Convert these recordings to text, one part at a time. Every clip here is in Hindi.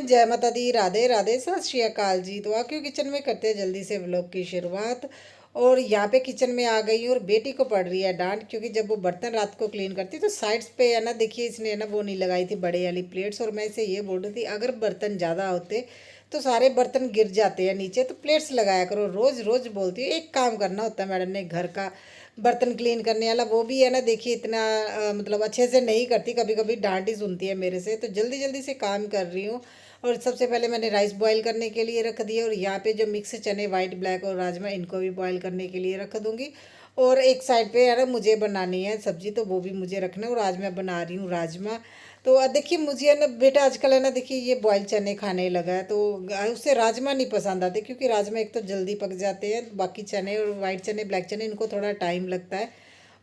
जय माता दी, राधे राधे, सत श्री अकाल जी। तो आके किचन में करते हैं जल्दी से व्लॉग की शुरुआत। और यहाँ पे किचन में आ गई हूँ और बेटी को पड़ रही है डांट, क्योंकि जब वो बर्तन रात को क्लीन करती तो साइड्स पे है ना, देखिए इसने है ना वो नहीं लगाई थी बड़े वाली प्लेट्स। और मैं इसे ये बोल रही थी अगर बर्तन ज़्यादा होते तो सारे बर्तन गिर जाते हैं नीचे, तो प्लेट्स लगाया करो। रोज़ रोज़ बोलती है, एक काम करना होता है मैडम ने घर का, बर्तन क्लीन करने वाला वो भी है ना, देखिए इतना मतलब अच्छे से नहीं करती, कभी कभी डांट ही सुनती है मेरे से। तो जल्दी जल्दी से काम कर रही हूँ। और सबसे पहले मैंने राइस बॉईल करने के लिए रख दिया, और यहाँ पे जो मिक्स चने वाइट ब्लैक और राजमा इनको भी बॉईल करने के लिए रख दूँगी। और एक साइड पे है ना मुझे बनानी है सब्जी, तो वो भी मुझे रखना है। और आज मैं बना रही हूँ राजमा। तो देखिए मुझे है ना बेटा आजकल है ना, देखिए ये बॉयल चने खाने लगा है, तो उससे राजमा नहीं पसंद आते, क्योंकि राजमा एक तो जल्दी पक जाते हैं, बाकी चने और वाइट चने ब्लैक चने इनको थोड़ा टाइम लगता है।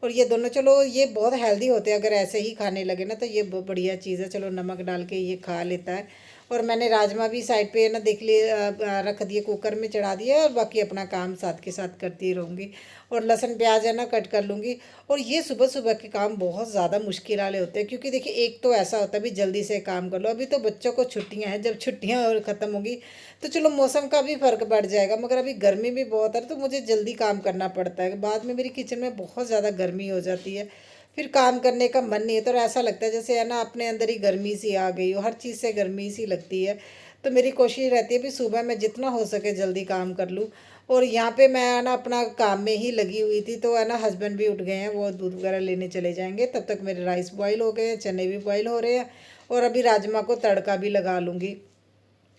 और ये दोनों चलो ये बहुत हेल्दी होते हैं, अगर ऐसे ही खाने लगे ना तो ये बढ़िया चीज़ है। चलो नमक डाल के ये खा लेता है। और मैंने राजमा भी साइड पे ना देख लिए रख दिए, कुकर में चढ़ा दिया, और बाकी अपना काम साथ के साथ करती रहूँगी। और लहसुन प्याज है ना कट कर लूँगी। और ये सुबह सुबह के काम बहुत ज़्यादा मुश्किल वाले होते हैं, क्योंकि देखिए एक तो ऐसा होता है भी जल्दी से काम कर लो, अभी तो बच्चों को छुट्टियां हैं, जब छुट्टियां और ख़त्म होगी तो चलो मौसम का भी फ़र्क पड़ जाएगा, मगर अभी गर्मी भी बहुत है तो मुझे जल्दी काम करना पड़ता है। बाद में मेरी किचन में बहुत ज़्यादा गर्मी हो जाती है, फिर काम करने का मन नहीं है, तो ऐसा लगता है जैसे है ना अपने अंदर ही गर्मी सी आ गई हो, हर चीज़ से गर्मी सी लगती है। तो मेरी कोशिश रहती है भी सुबह मैं जितना हो सके जल्दी काम कर लूँ। और यहाँ पे मैं है ना अपना काम में ही लगी हुई थी, तो है ना हस्बैंड भी उठ गए हैं, वो दूध वगैरह लेने चले जाएंगे, तब तक मेरे राइस बॉईल हो गए हैं, चने भी बॉईल हो रहे हैं। और अभी राजमा को तड़का भी लगा लूँगी।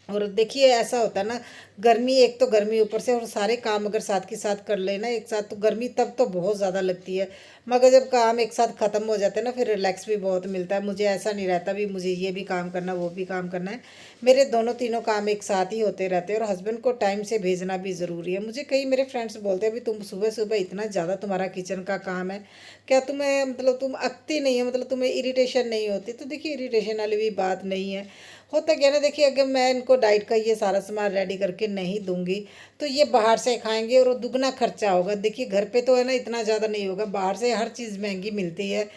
और देखिए ऐसा होता है ना, गर्मी एक तो गर्मी ऊपर से, और सारे काम अगर साथ के साथ कर लेना एक साथ तो गर्मी तब तो बहुत ज़्यादा लगती है। मगर जब काम एक साथ ख़त्म हो जाते हैं ना, फिर रिलैक्स भी बहुत मिलता है। मुझे ऐसा नहीं रहता भी मुझे ये भी काम करना वो भी काम करना है। मेरे दोनों तीनों काम एक साथ ही होते रहते हैं। और हस्बैंड को टाइम से भेजना भी ज़रूरी है। मुझे कई मेरे फ्रेंड्स बोलते हैं भी तुम सुबह सुबह इतना ज़्यादा तुम्हारा किचन का काम है, क्या तुम्हें मतलब तुम अकती नहीं है, मतलब तुम्हें इरिटेशन नहीं होती? तो देखिए इरिटेशन वाली भी बात नहीं है। होता क्या है ना, देखिए अगर मैं इनको डाइट का ये सारा सामान रेडी करके नहीं दूंगी तो ये बाहर से खाएंगे और दुगना खर्चा होगा। देखिए घर पे तो है ना इतना ज़्यादा नहीं होगा, बाहर से हर चीज़ महंगी मिलती है।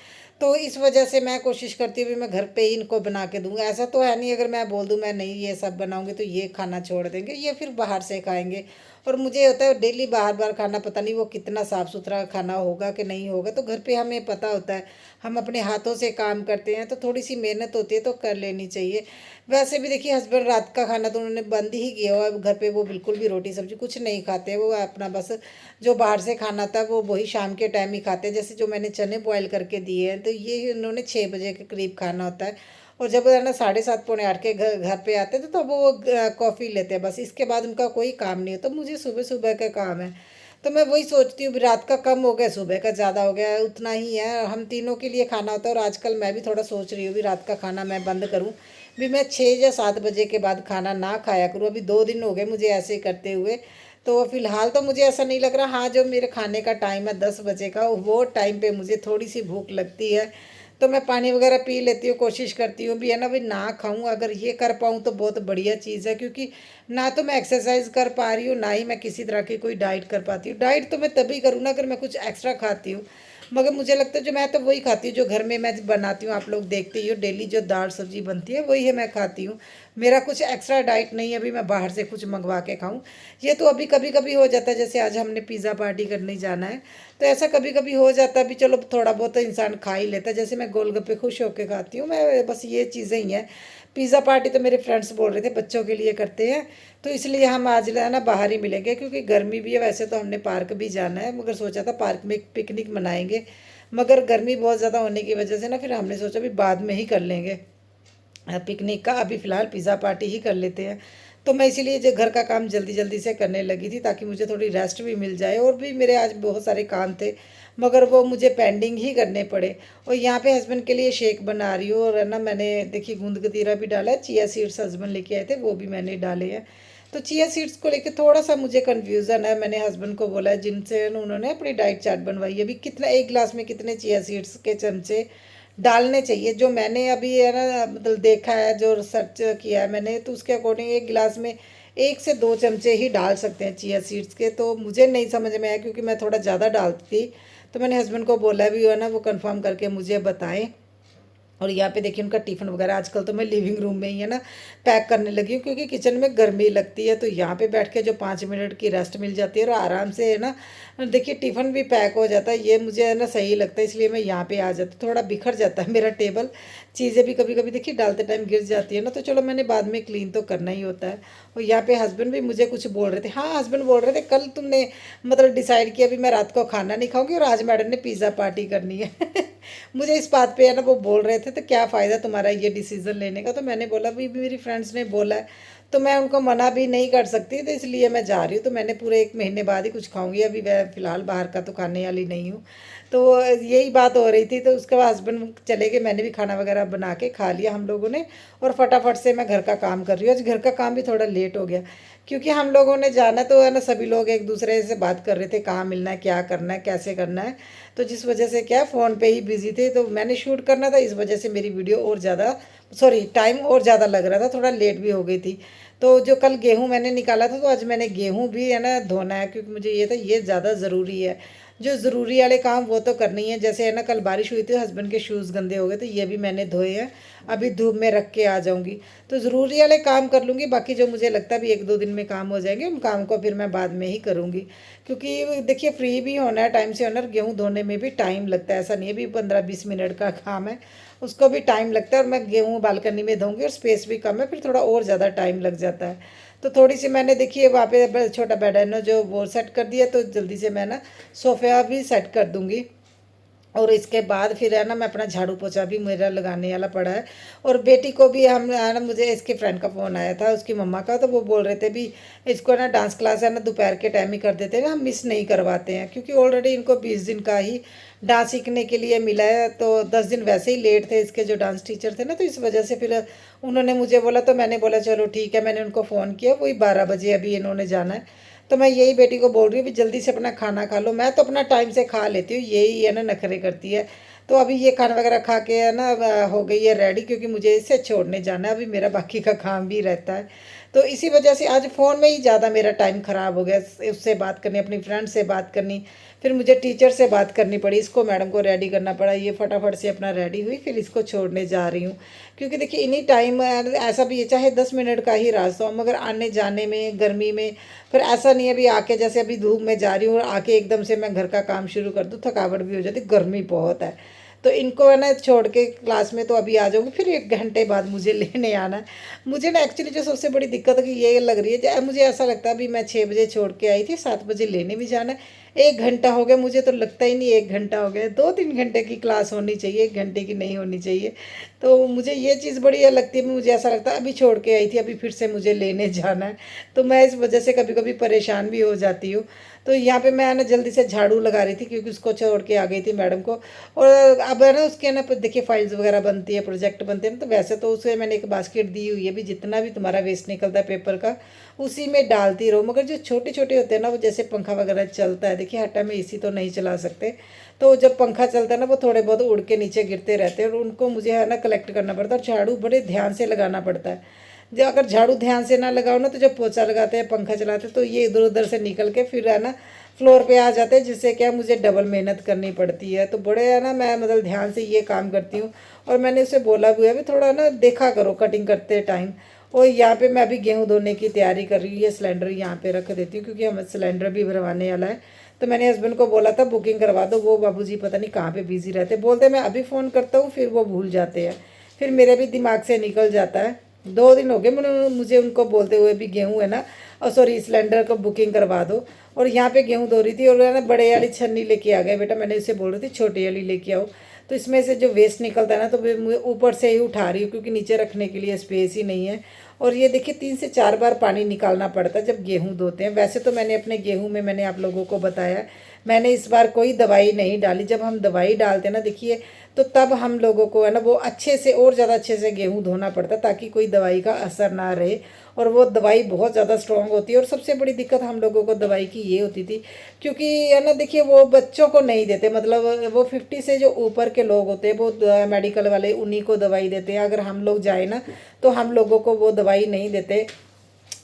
तो इस वजह से मैं कोशिश करती हूँ भी मैं घर पे ही इनको बना के दूंगा। ऐसा तो है नहीं अगर मैं बोल दूँ मैं नहीं ये सब बनाऊंगी तो ये खाना छोड़ देंगे, ये फिर बाहर से खाएंगे। और मुझे होता है डेली बाहर बाहर खाना, पता नहीं वो कितना साफ़ सुथरा खाना होगा कि नहीं होगा। तो घर पे हमें पता होता है, हम अपने हाथों से काम करते हैं, तो थोड़ी सी मेहनत होती है तो कर लेनी चाहिए। वैसे भी देखिए हस्बैंड रात का खाना तो उन्होंने बंद ही किया हुआ है, घर पे वो बिल्कुल भी रोटी सब्जी कुछ नहीं खाते हैं। वो अपना बस जो बाहर से खाना था वो वही शाम के टाइम ही खाते हैं। जैसे जो मैंने चने बॉयल करके दिए हैं तो ये इन्होंने 6 बजे के करीब खाना होता है। और जब है ना 7:30 पौने 8 के घर घर पे आते थे तो वो कॉफ़ी लेते हैं, बस इसके बाद उनका कोई काम नहीं होता। तो मुझे सुबह सुबह का काम है, तो मैं वही सोचती हूँ भी रात का कम हो गया सुबह का ज़्यादा हो गया, उतना ही है, हम तीनों के लिए खाना होता है। और आजकल मैं भी थोड़ा सोच रही हूँ भी रात का खाना मैं बंद करूँ, भी मैं 6 या 7 बजे के बाद खाना ना खाया करूँ। अभी 2 दिन हो गए मुझे ऐसे करते हुए। तो फिलहाल तो मुझे ऐसा नहीं लग रहा। हाँ जो मेरे खाने का टाइम है 10 बजे का, वो टाइम पे मुझे थोड़ी सी भूख लगती है, तो मैं पानी वगैरह पी लेती हूँ। कोशिश करती हूँ भी है ना भाई ना खाऊं, अगर ये कर पाऊँ तो बहुत बढ़िया चीज़ है, क्योंकि ना तो मैं एक्सरसाइज कर पा रही हूँ ना ही मैं किसी तरह की कोई डाइट कर पाती हूँ। डाइट तो मैं तभी करूँ ना अगर मैं कुछ एक्स्ट्रा खाती हूँ, मगर मुझे लगता है जो मैं तो वही खाती हूँ जो घर में मैं बनाती हूँ। आप लोग देखते ही हो डेली जो दाल सब्जी बनती है वही है मैं खाती हूँ। मेरा कुछ एक्स्ट्रा डाइट नहीं है अभी मैं बाहर से कुछ मंगवा के खाऊं। ये तो अभी कभी कभी हो जाता है, जैसे आज हमने पिज़्ज़ा पार्टी करने जाना है, तो ऐसा कभी कभी हो जाता है भी चलो थोड़ा बहुत तो इंसान खा ही लेता है। जैसे मैं गोलगप्पे खुश होकर खाती हूँ मैं, बस ये चीज़ें ही हैं। पिज़्ज़ा पार्टी तो मेरे फ्रेंड्स बोल रहे थे बच्चों के लिए करते हैं, तो इसलिए हम आज है ना बाहर ही मिलेंगे, क्योंकि गर्मी भी है। वैसे तो हमने पार्क भी जाना है, मगर सोचा था पार्क में एक पिकनिक मनाएंगे, मगर गर्मी बहुत ज़्यादा होने की वजह से ना फिर हमने सोचा भी बाद में ही कर लेंगे पिकनिक का, अभी फ़िलहाल पिज़्ज़ा पार्टी ही कर लेते हैं। तो मैं इसीलिए जो घर का काम जल्दी जल्दी से करने लगी थी ताकि मुझे थोड़ी रेस्ट भी मिल जाए। और भी मेरे आज बहुत सारे काम थे, मगर वो मुझे पेंडिंग ही करने पड़े। और यहाँ पे हस्बैंड के लिए शेक बना रही हूँ, और है ना मैंने देखिए गूंद कतीरा भी डाला है, चिया सीड्स हस्बैंड लेके आए थे वो भी मैंने डाले हैं। तो चिया सीड्स को लेकर थोड़ा सा मुझे कन्फ्यूज़न है। मैंने हस्बैंड को बोला है जिनसे उन्होंने अपनी डाइट चार्ट बनवाई है, अभी कितना एक गिलास में कितने चिया सीड्स के चमचे डालने चाहिए। जो मैंने अभी है ना मतलब देखा है, जो रिसर्च किया है मैंने, तो उसके अकॉर्डिंग एक गिलास में 1 से 2 चमचे ही डाल सकते हैं चिया सीड्स के। तो मुझे नहीं समझ में आया क्योंकि मैं थोड़ा ज़्यादा डालती थी, तो मैंने हस्बैंड को बोला भी है ना वो कंफर्म करके मुझे बताएं। और यहाँ पे देखिए उनका टिफ़िन वगैरह आजकल तो मैं लिविंग रूम में ही है ना पैक करने लगी हूँ, क्योंकि किचन में गर्मी लगती है। तो यहाँ पे बैठ के जो 5 मिनट की रेस्ट मिल जाती है और आराम से है ना देखिए टिफ़िन भी पैक हो जाता है, ये मुझे है ना सही लगता है, इसलिए मैं यहाँ पे आ जाती हूँ। थोड़ा बिखर जाता है मेरा टेबल, चीज़ें भी कभी कभी देखिए डालते टाइम गिर जाती है ना, तो चलो मैंने बाद में क्लीन तो करना ही होता है। और यहाँ पे हस्बैंड भी मुझे कुछ बोल रहे थे, हाँ हस्बैंड बोल रहे थे कल तुमने मतलब डिसाइड किया अभी मैं रात को खाना नहीं खाऊंगी और आज मैडम ने पिज़्ज़ा पार्टी करनी है। मुझे इस बात पे है ना वो बोल रहे थे, तो क्या फ़ायदा तुम्हारा ये डिसीज़न लेने का। तो मैंने बोला भी मेरी फ्रेंड्स ने बोला है तो मैं उनको मना भी नहीं कर सकती, तो इसलिए मैं जा रही हूँ। तो मैंने पूरे 1 महीने बाद ही कुछ खाऊंगी, अभी मैं फ़िलहाल बाहर का तो खाने वाली नहीं हूँ। तो यही बात हो रही थी, तो उसके बाद हस्बैंड चले गए, मैंने भी खाना वगैरह बना के खा लिया हम लोगों ने। और फटाफट से मैं घर का काम कर रही हूँ। आज घर का काम भी थोड़ा लेट हो गया, क्योंकि हम लोगों ने जाना तो है ना, सभी लोग एक दूसरे से बात कर रहे थे कहाँ मिलना है, क्या करना है, कैसे करना है। तो जिस वजह से क्या फ़ोन पे ही बिजी थे, तो मैंने शूट करना था, इस वजह से मेरी वीडियो और ज़्यादा सॉरी टाइम और ज़्यादा लग रहा था, थोड़ा लेट भी हो गई थी। तो जो कल गेहूं मैंने निकाला था, तो आज मैंने गेहूं भी है ना धोना है, क्योंकि मुझे ये था ये ज़्यादा ज़रूरी है। जो ज़रूरी वाले काम वो तो करनी है, जैसे है ना कल बारिश हुई थी, हस्बैंड के शूज़ गंदे हो गए, तो ये भी मैंने धोए हैं, अभी धूप में रख के आ जाऊंगी। तो ज़रूरी वाले काम कर लूँगी, बाकी जो मुझे लगता है भी 1-2 दिन में काम हो जाएंगे, उन काम को फिर मैं बाद में ही करूँगी। क्योंकि देखिए फ्री भी होना है, टाइम से होना है, गेहूँ धोने में भी टाइम लगता है, ऐसा नहीं है भी 15-20 मिनट का काम है, उसको भी टाइम लगता है। और मैं गेहूँ बालकनी में धोऊंगी और स्पेस भी कम है, फिर थोड़ा और ज़्यादा टाइम लग जाता है। तो थोड़ी सी मैंने देखिए वहाँ पे छोटा बेड है ना जो वो सेट कर दिया, तो जल्दी से मैं ना सोफ़ा भी सेट कर दूँगी। और इसके बाद फिर है ना मैं अपना झाड़ू पोछा भी मेरा लगाने वाला पड़ा है। और बेटी को भी हम है ना, मुझे इसके फ्रेंड का फ़ोन आया था उसकी मम्मा का, तो वो बोल रहे थे भी इसको ना डांस क्लास है ना दोपहर के टाइम ही कर देते हैं ना, हम मिस नहीं करवाते हैं, क्योंकि ऑलरेडी इनको 20 दिन का ही डांस सीखने के लिए मिला है। तो 10 दिन वैसे ही लेट थे इसके जो डांस टीचर थे ना, तो इस वजह से फिर उन्होंने मुझे बोला, तो मैंने बोला चलो ठीक है, मैंने उनको फ़ोन किया, वही 12 बजे अभी इन्होंने जाना है। तो मैं यही बेटी को बोल रही हूँ भी जल्दी से अपना खाना खा लो, मैं तो अपना टाइम से खा लेती हूँ, यही है ना नखरे करती है। तो अभी ये खाना वगैरह खा के है ना हो गई है रेडी, क्योंकि मुझे इसे छोड़ने जाना है, अभी मेरा बाकी का काम भी रहता है। तो इसी वजह से आज फ़ोन में ही ज़्यादा मेरा टाइम ख़राब हो गया, उससे बात करनी, अपनी फ्रेंड से बात करनी, फिर मुझे टीचर से बात करनी पड़ी, इसको मैडम को रेडी करना पड़ा, ये फटाफट से अपना रेडी हुई, फिर इसको छोड़ने जा रही हूँ। क्योंकि देखिए इन्हीं टाइम ऐसा भी है, चाहे 10 मिनट का ही रास्ता हो, मगर आने जाने में गर्मी में फिर ऐसा नहीं है भी आके जैसे अभी धूप में जा रही हूँ और आके एकदम से मैं घर का काम शुरू कर दूँ, थकावट भी हो जाती, गर्मी बहुत है। तो इनको है ना छोड़ के क्लास में तो अभी आ जाऊँगी, फिर 1 घंटे बाद मुझे लेने आना है। मुझे ना एक्चुअली जो सबसे बड़ी दिक्कत है कि ये लग रही है, मुझे ऐसा लगता है अभी मैं 6 बजे छोड़ के आई थी, 7 बजे लेने भी जाना है, 1 घंटा हो गया, मुझे तो लगता ही नहीं 1 घंटा हो गया, 2-3 घंटे की क्लास होनी चाहिए, 1 घंटे की नहीं होनी चाहिए। तो मुझे ये चीज़ बड़ी लगती है, मुझे ऐसा लगता है अभी छोड़ के आई थी, अभी फिर से मुझे लेने जाना है। तो मैं इस वजह से कभी कभी परेशान भी हो जाती हूँ। तो यहाँ पे मैं है ना जल्दी से झाड़ू लगा रही थी, क्योंकि उसको छोड़ के आ गई थी मैडम को। और अब है ना उसके ना देखिए फाइल्स वगैरह बनती है, प्रोजेक्ट बनते हैं ना, तो वैसे तो उसे मैंने एक बास्केट दी हुई है भी, जितना भी तुम्हारा वेस्ट निकलता है पेपर का उसी में डालती रहो। मगर जो छोटे छोटे होते हैं ना, वो जैसे पंखा वगैरह चलता है, देखिए हर टाइम एसी तो नहीं चला सकते, तो जब पंखा चलता है ना, वो थोड़े बहुत उड़ के नीचे गिरते रहते हैं, और उनको मुझे है ना कलेक्ट करना पड़ता है, और झाड़ू बड़े ध्यान से लगाना पड़ता है। जो अगर झाड़ू ध्यान से ना लगाओ ना, तो जब पोछा लगाते हैं पंखा चलाते हैं, तो ये इधर उधर से निकल के फिर है ना फ्लोर पे आ जाते हैं, जिससे क्या मुझे डबल मेहनत करनी पड़ती है। तो बड़े है ना मैं मतलब ध्यान से ये काम करती हूँ। और मैंने उसे बोला भी है भी थोड़ा ना देखा करो कटिंग करते टाइम। और यहाँ पे मैं अभी गेहूँ धोने की तैयारी कर रही हूँ, ये सिलेंडर यहाँ पे रख देती हूँ, क्योंकि हमें सिलेंडर भी भरवाने वाला है। तो मैंने हस्बैंड को बोला था बुकिंग करवा दो, वो बाबूजी पता नहीं कहाँ पे बिजी रहते, बोलते मैं अभी फ़ोन करता हूँ, फिर वो भूल जाते हैं, फिर मेरे भी दिमाग से निकल जाता है। 2 दिन हो गए मुझे उनको बोलते हुए भी गेहूँ है ना, और सॉरी सिलेंडर को बुकिंग करवा दो। और यहाँ पे गेहूँ धो रही थी, और है ना बड़े वाली छन्नी लेके आ गए बेटा, मैंने इसे बोल रही थी छोटी वाली लेके आओ। तो इसमें से जो वेस्ट निकलता है ना, तो मैं ऊपर से ही उठा रही हूँ, क्योंकि नीचे रखने के लिए स्पेस ही नहीं है। और ये देखिए 3 से 4 बार पानी निकालना पड़ता है जब गेहूँ धोते हैं। वैसे तो मैंने अपने गेहूँ में मैंने आप लोगों को बताया, मैंने इस बार कोई दवाई नहीं डाली। जब हम दवाई डालते हैं ना देखिए, तो तब हम लोगों को है ना वो अच्छे से और ज़्यादा अच्छे से गेहूँ धोना पड़ता है, ताकि कोई दवाई का असर ना रहे। और वो दवाई बहुत ज़्यादा स्ट्रॉन्ग होती है। और सबसे बड़ी दिक्कत हम लोगों को दवाई की ये होती थी, क्योंकि है ना देखिए वो बच्चों को नहीं देते, मतलब वो 50 से जो ऊपर के लोग होते हैं वो मेडिकल वाले उन्हीं को दवाई देते हैं। अगर हम लोग जाए ना, तो हम लोगों को वो दवाई नहीं देते।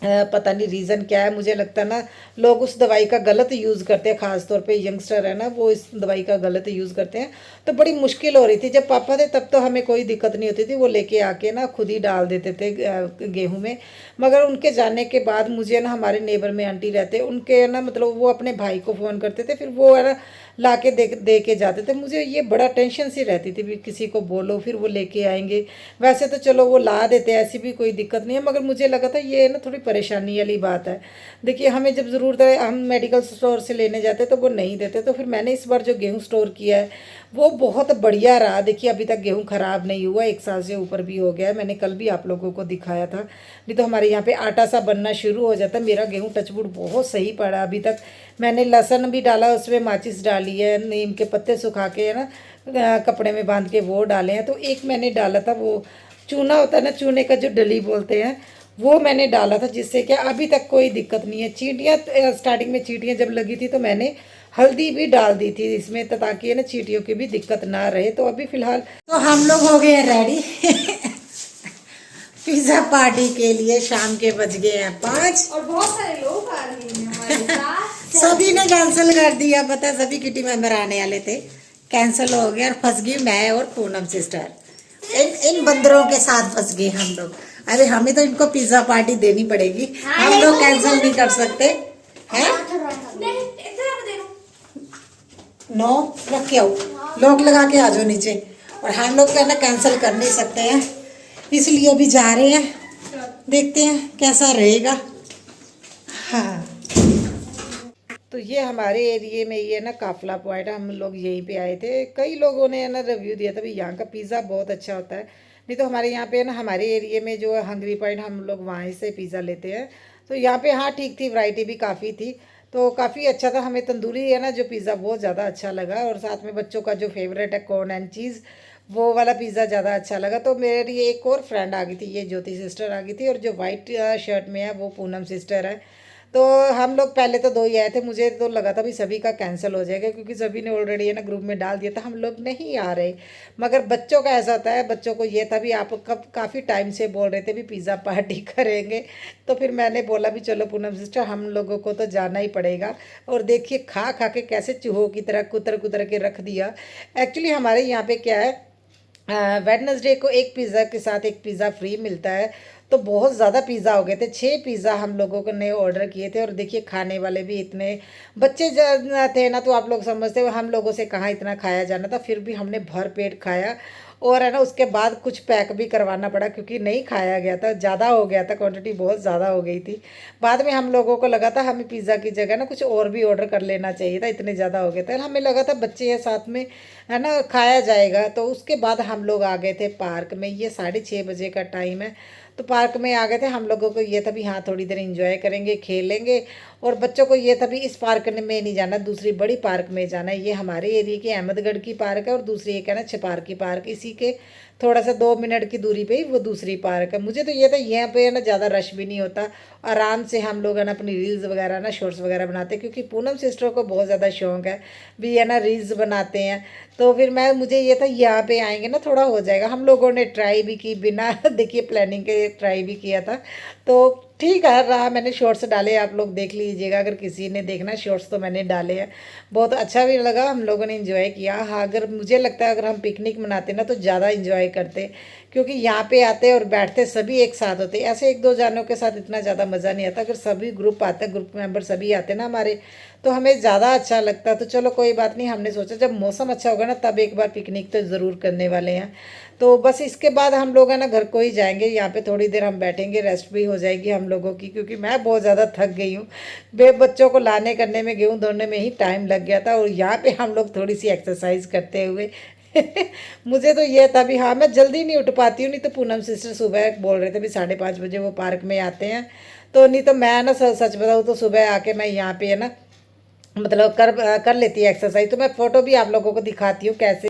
पता नहीं रीज़न क्या है। मुझे लगता है ना लोग उस दवाई का गलत यूज़ करते हैं, ख़ास तौर पे यंगस्टर है ना वो इस दवाई का गलत यूज़ करते हैं। तो बड़ी मुश्किल हो रही थी। जब पापा थे तब तो हमें कोई दिक्कत नहीं होती थी, वो लेके आके ना खुद ही डाल देते थे गेहूं में। मगर उनके जाने के बाद मुझे ना हमारे नेबर में आंटी रहते, उनके ना मतलब वो अपने भाई को फ़ोन करते थे, फिर वो है ना ला के दे के जाते थे। मुझे ये बड़ा टेंशन सी रहती थी भी किसी को बोलो फिर वो लेके आएंगे। वैसे तो चलो वो ला देते हैं, ऐसी भी कोई दिक्कत नहीं है, मगर मुझे लगा था ये ना थोड़ी परेशानी वाली बात है। देखिए हमें जब ज़रूरत है हम मेडिकल स्टोर से लेने जाते तो वो नहीं देते। तो फिर मैंने इस बार जो गेहूँ स्टोर किया है वो बहुत बढ़िया रहा। देखिए अभी तक गेहूँ ख़राब नहीं हुआ, 1 साल से ऊपर भी हो गया है। मैंने कल भी आप लोगों को दिखाया था। नहीं तो हमारे यहाँ पे आटा सा बनना शुरू हो जाता। मेरा गेहूँ टचवुड बहुत सही पड़ा अभी तक। मैंने लहसुन भी डाला, उसमें माचिस डाली है, नीम के पत्ते सुखा के है ना कपड़े में बांध के वो डाले हैं। तो एक मैंने डाला था वो चूना होता है ना, चूने का जो डली बोलते हैं, वो मैंने डाला था, जिससे क्या अभी तक कोई दिक्कत नहीं है। चींटियाँ स्टार्टिंग में चींटियाँ जब लगी थी तो मैंने हल्दी भी डाल दी थी इसमें, ताकि है ना चींटियों की भी दिक्कत ना रहे। तो अभी फ़िलहाल तो हम लोग हो गए हैं रेडी पिज़्ज़ा पार्टी के लिए। शाम के बज गए हैं 5 और बहुत सारे लोग आ रहे हैं हमारे साथ। सभी ने कैंसिल कर दिया, पता है सभी किटी मेंबर आने वाले थे, कैंसिल हो गया और फंस गई मैं और पूनम सिस्टर। इन बंदरों के साथ फंस गए हम लोग। अरे हमें तो इनको पिज्जा पार्टी देनी पड़ेगी, हम लोग कैंसिल नहीं कर सकते हैं। नो रख के आओ, लॉक लगा के आ जाओ नीचे। और हम लोग क्या ना कैंसिल कर नहीं सकते हैं, इसलिए अभी जा रहे हैं, देखते हैं कैसा रहेगा। हाँ तो ये हमारे एरिए में ये ना काफला पॉइंट है, हम लोग यहीं पे आए थे। कई लोगों ने ना रिव्यू दिया था भाई यहाँ का पिज़्ज़ा बहुत अच्छा होता है। नहीं तो हमारे यहाँ पे ना हमारे एरिए में जो है हंगरी पॉइंट, हम लोग वहाँ से पिज़्ज़ा लेते हैं। तो यहाँ पे हाँ ठीक थी, वैरायटी भी काफ़ी थी, तो काफ़ी अच्छा था। हमें तंदूरी है ना जो पिज़्ज़ा बहुत ज़्यादा अच्छा लगा, और साथ में बच्चों का जो फेवरेट है कॉर्न एंड चीज़, वो वाला पिज़्ज़ा ज़्यादा अच्छा लगा। तो मेरी एक और फ्रेंड आ गई थी, ये ज्योति सिस्टर आ गई थी, और जो वाइट शर्ट में है वो पूनम सिस्टर है। तो हम लोग पहले तो 2 ही आए थे। मुझे तो लगा था भी सभी का कैंसिल हो जाएगा, क्योंकि सभी ने ऑलरेडी है ना ग्रुप में डाल दिया था हम लोग नहीं आ रहे। मगर बच्चों का ऐसा होता है, बच्चों को ये था भी आप कब काफ़ी टाइम से बोल रहे थे भी पिज़्ज़ा पार्टी करेंगे। तो फिर मैंने बोला भी चलो पूनम सिस्टर हम लोगों को तो जाना ही पड़ेगा। और देखिए खा खा के कैसे चूहों की तरह कुतर कुतर के रख दिया। एक्चुअली हमारे यहाँ पे क्या है, वेडनेसडे को एक पिज़्ज़ा के साथ एक पिज़्ज़ा फ्री मिलता है। तो बहुत ज़्यादा पिज़्ज़ा हो गए थे, 6 पिज़्ज़ा हम लोगों को ने ऑर्डर किए थे। और देखिए खाने वाले भी इतने बच्चे थे ना, तो आप लोग समझते हो हम लोगों से कहाँ इतना खाया जाना था। फिर भी हमने भर पेट खाया, और है ना उसके बाद कुछ पैक भी करवाना पड़ा, क्योंकि नहीं खाया गया था, ज़्यादा हो गया था, क्वांटिटी बहुत ज़्यादा हो गई थी। बाद में हम लोगों को लगा था हमें पिज़्ज़ा की जगह ना कुछ और भी ऑर्डर कर लेना चाहिए था, इतने ज़्यादा हो गए थे। हमें लगा था बच्चे हैं साथ में, है ना खाया जाएगा। तो उसके बाद हम लोग आ गए थे पार्क में, ये 6:30 बजे का टाइम है। तो पार्क में आ गए थे, हम लोगों को ये था भी हाँ थोड़ी देर इंजॉय करेंगे, खेलेंगे। और बच्चों को ये था भी इस पार्क में नहीं जाना, दूसरी बड़ी पार्क में जाना है। ये हमारे एरिया की अहमदगढ़ की पार्क है, और दूसरी एक है ना छपार की पार्क, इसी के थोड़ा सा 2 मिनट की दूरी पे ही वो दूसरी पार्क है। मुझे तो ये था यहाँ पे है ना ज़्यादा रश भी नहीं होता, आराम से हम लोग है ना अपनी रील्स वगैरह ना शॉर्ट्स वगैरह बनाते हैं, क्योंकि पूनम सिस्टर को बहुत ज़्यादा शौक है भी है ना रील्स बनाते हैं। तो फिर मुझे ये था यहाँ पे आएंगे ना थोड़ा हो जाएगा। हम लोगों ने ट्राई भी की बिना देखिए प्लानिंग के, ट्राई भी किया था। तो ठीक है रहा, मैंने शॉर्ट्स डाले, आप लोग देख लीजिएगा अगर किसी ने देखना। शॉर्ट्स तो मैंने डाले हैं, बहुत अच्छा भी लगा, हम लोगों ने इंजॉय किया। हाँ अगर मुझे लगता है अगर हम पिकनिक मनाते ना तो ज़्यादा इंजॉय करते, क्योंकि यहाँ पे आते और बैठते सभी एक साथ होते। ऐसे 1-2 जानों के साथ इतना ज़्यादा मज़ा नहीं आता, अगर सभी ग्रुप आते, ग्रुप मेंबर सभी आते ना हमारे, तो हमें ज़्यादा अच्छा लगता। तो चलो कोई बात नहीं, हमने सोचा जब मौसम अच्छा होगा ना तब एक बार पिकनिक तो ज़रूर करने वाले हैं। तो बस इसके बाद हम लोग है ना घर को ही जाएंगे। यहाँ पे थोड़ी देर हम बैठेंगे, रेस्ट भी हो जाएगी हम लोगों की, क्योंकि मैं बहुत ज़्यादा थक गई हूँ। बच्चों को लाने करने में, गेहूँ धोने में ही टाइम लग गया था, और यहाँ पे हम लोग थोड़ी सी एक्सरसाइज करते हुए मुझे तो ये था भी हाँ मैं जल्दी नहीं उठ पाती हूँ। नहीं तो पूनम सिस्टर सुबह बोल रहे थे भी 5:30 बजे वो पार्क में आते हैं। तो नहीं तो मैं ना सच बताऊँ तो सुबह आके मैं यहाँ पे है ना मतलब कर लेती है एक्सरसाइज। तो मैं फ़ोटो भी आप लोगों को दिखाती हूँ कैसे